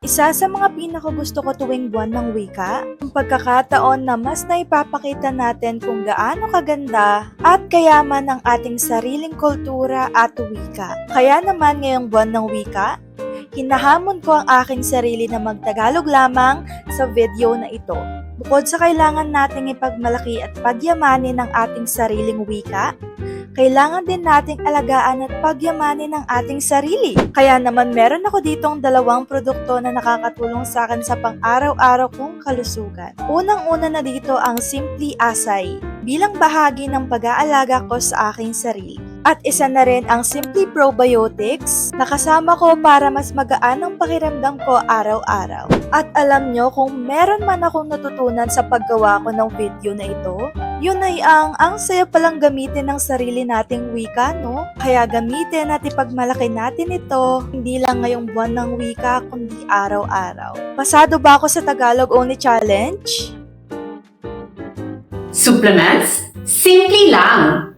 Isa sa mga pinakagusto ko tuwing buwan ng wika, ang pagkakataon na mas naipapakita natin kung gaano kaganda at kayaman ang ating sariling kultura at wika. Kaya naman ngayong buwan ng wika, hinahamon ko ang aking sarili na magtagalog lamang sa video na ito. Bukod sa kailangan nating ipagmalaki at pagyamanin ang ating sariling wika, kailangan din nating alagaan at pagyamanin ang ating sarili. Kaya naman meron ako ditong dalawang produkto na nakakatulong sa akin sa pang-araw-araw kong kalusugan. Unang-una na dito ang Simply Asay, bilang bahagi ng pag-aalaga ko sa aking sarili. At isa na rin ang Simply Probiotics na kasama ko para mas magaan ang pakiramdam ko araw-araw. At alam nyo, kung meron man akong natutunan sa paggawa ko ng video na ito, yun ay ang saya palang gamitin ng sarili nating wika, no? Kaya gamitin at ipagmalaki natin ito, hindi lang ngayong buwan ng wika, kundi araw-araw. Pasado ba ako sa Tagalog Only Challenge? Supplements? Simple lang!